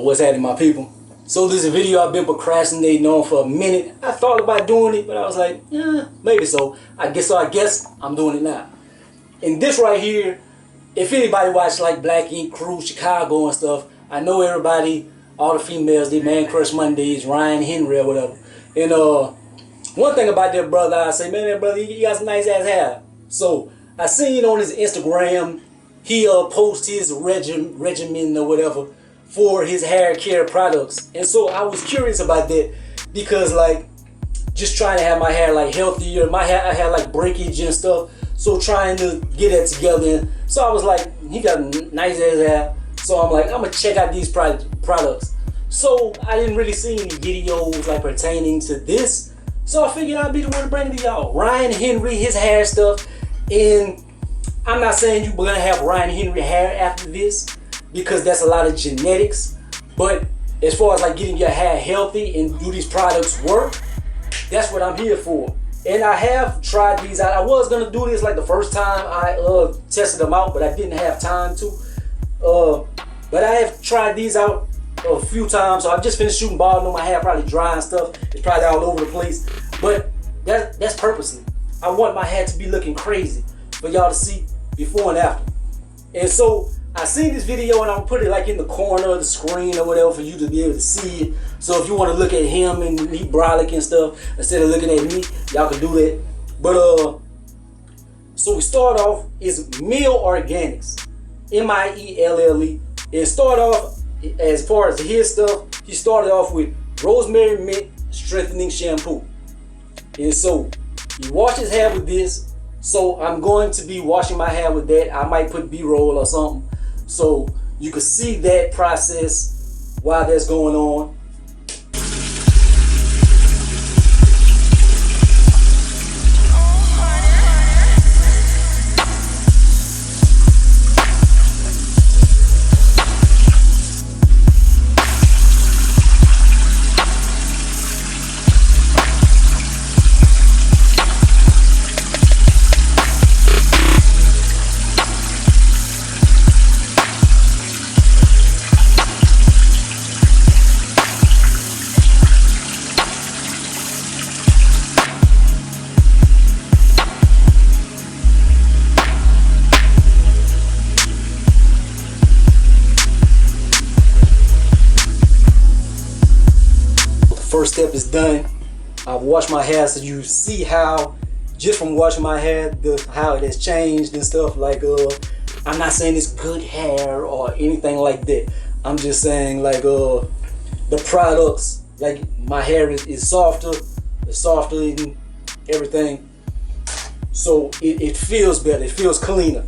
What's happening, my people? So this is a video I've been procrastinating on for a minute. I thought about doing it, but I was like, maybe so. I guess I'm doing it now. And this right here, if anybody watched like Black Ink Crew, Chicago and stuff, I know everybody, all the females, they Man Crush Mondays, Ryan Henry or whatever. And one thing about that brother, I say, man, that brother, he got some nice ass hair. So I seen on his Instagram, he posts his regimen or whatever for his hair care products. And so I was curious about that because like just trying to have my hair like healthier. I had like breakage and stuff. So trying to get that together. So I was like, he got nice ass hair. So I'm like, I'm gonna check out these products. So I didn't really see any videos like pertaining to this. So I figured I'd be the one to bring it to y'all. Ryan Henry, his hair stuff. And I'm not saying you're gonna have Ryan Henry hair after this, because that's a lot of genetics. But as far as like getting your hair healthy and do these products work, that's what I'm here for. And I have tried these out. I was gonna do this like the first time I tested them out, but I didn't have time to. But I have tried these out a few times. So I've just finished shooting ball. I know my hair probably dry and stuff. It's probably all over the place. But that's purposely. I want my hair to be looking crazy for y'all to see before and after. And so I seen this video and I'm gonna put it like in the corner of the screen or whatever for you to be able to see it. So if you want to look at him and he brolic and stuff instead of looking at me, y'all can do that. But so we start off is MIELLE Organics, MIELLE. And start off as far as his stuff. He started off with Rosemary Mint Strengthening Shampoo. And so he washed his hair with this. So I'm going to be washing my hair with that. I might put B-roll or something so you can see that process while that's going on. First step is done. I've washed my hair, so you see how just from washing my hair how it has changed and stuff. Like I'm not saying it's good hair or anything like that. I'm just saying like the products, like my hair is softer, it's softer and everything, so it feels better, it feels cleaner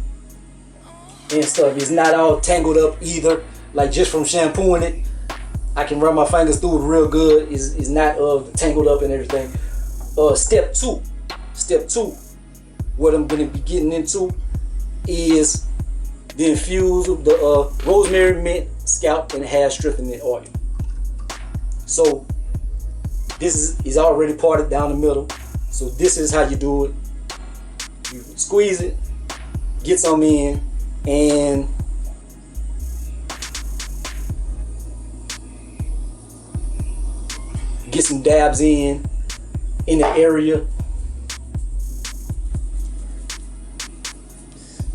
and stuff. It's not all tangled up either, like just from shampooing it. I can run my fingers through it real good. It's not tangled up and everything. Step two, what I'm gonna be getting into is the infuse of the rosemary mint scalp and hair strengthening oil. So this is already parted down the middle. So this is how you do it. You squeeze it, get some in, and get some dabs in the area.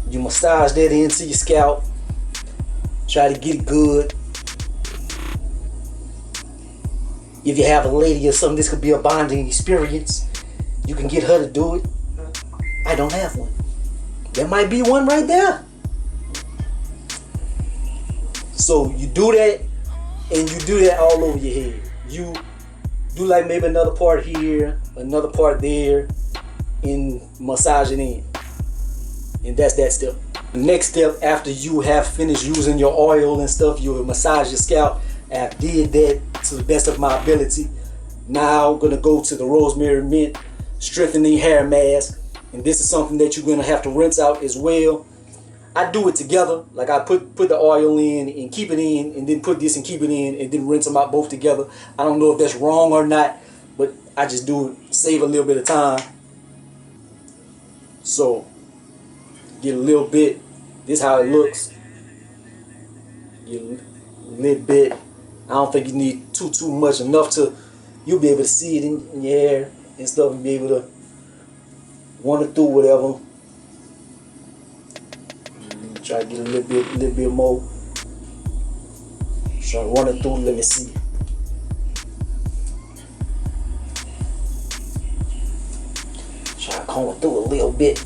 You massage that into your scalp. Try to get it good. If you have a lady or something, this could be a bonding experience. You can get her to do it. I don't have one. There might be one right there. So you do that, and you do that all over your head. You do like maybe another part here, another part there, and massage it in. And that's that step. The next step, after you have finished using your oil and stuff, you will massage your scalp. I did that to the best of my ability. Now I'm gonna go to the rosemary mint strengthening hair mask. And this is something that you're gonna have to rinse out as well. I do it together, like I put the oil in and keep it in, and then put this and keep it in, and then rinse them out both together. I don't know if that's wrong or not, but I just do it, save a little bit of time. So get a little bit. This is how it looks. Get a little bit, I don't think you need too much, enough to you'll be able to see it in your hair and stuff, and be able to run it through whatever. Try to get a little bit more. Try to run it through. Let me see. Try to comb it through a little bit.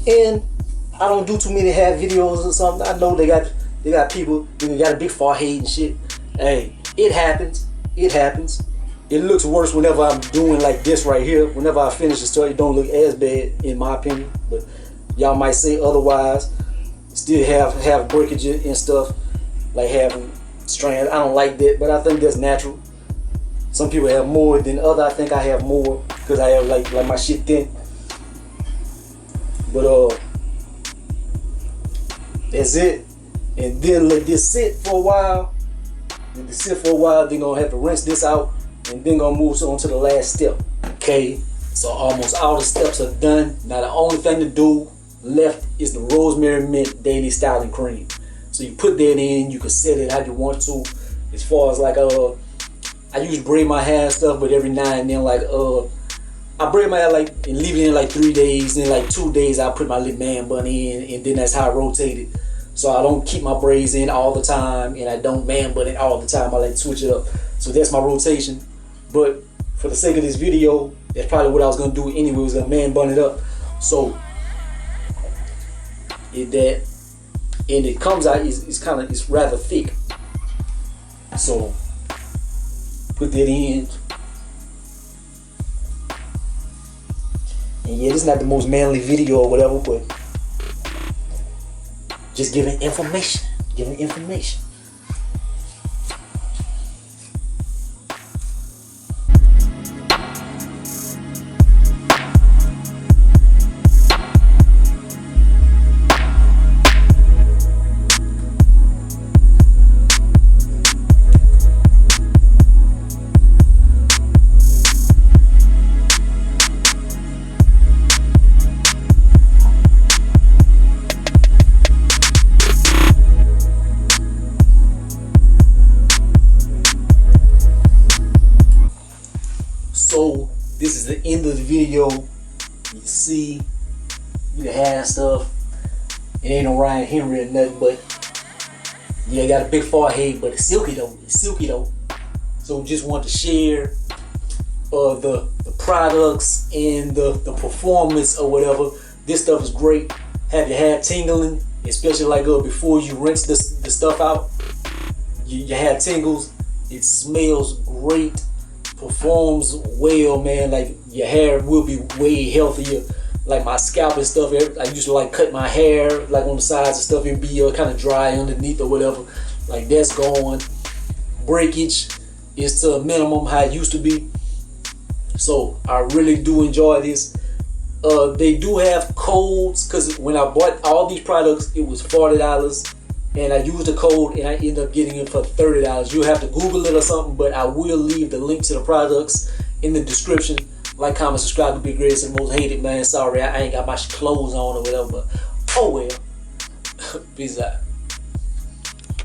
And I don't do too many hair videos or something. I know they got people who got a big forehead and shit. Hey, it happens. It happens. It looks worse whenever I'm doing like this right here. Whenever I finish the story, it don't look as bad in my opinion. But y'all might say otherwise. Still have breakage and stuff, like having strands. I don't like that, but I think that's natural. Some people have more than other. I think I have more because I have like my shit thin. But that's it. And then let this sit for a while. Then gonna have to rinse this out, and then gonna move on to the last step. Okay, so almost all the steps are done. Now the only thing to do left is the Rosemary Mint Daily Styling Cream. So you put that in. You can set it how you want to. As far as like I usually braid my hair and stuff, but every now and then like I braid my hair like and leave it in like 3 days. Then like 2 days I put my little man bun in, and then that's how I rotate it. So I don't keep my braids in all the time, and I don't man bun it all the time. I like to switch it up. So that's my rotation. But for the sake of this video, that's probably what I was gonna do anyway. Was gonna man bun it up. So it comes out. It's rather thick. So put that in. And yeah, this is not the most manly video or whatever, but just giving information. So this is the end of the video. You see, you can have stuff. It ain't no Ryan Henry or nothing, but yeah, got a big forehead, but it's silky though. So just want to share the products and the performance or whatever. This stuff is great. Have your hair tingling, especially like before you rinse the stuff out. Your hair tingles. It smells great. Performs well, man. Like your hair will be way healthier. Like my scalp and stuff, I used to like cut my hair like on the sides and stuff. It'd be kind of dry underneath or whatever. Like that's gone. Breakage is to a minimum how it used to be. So I really do enjoy this. They do have codes, because when I bought all these products it was $40, and I used the code and I ended up getting it for $30. You'll have to Google it or something, but I will leave the link to the products in the description. Like, comment, subscribe to Big Greatest and Most Hated, man. Sorry I ain't got my clothes on or whatever, but oh well. Peace out.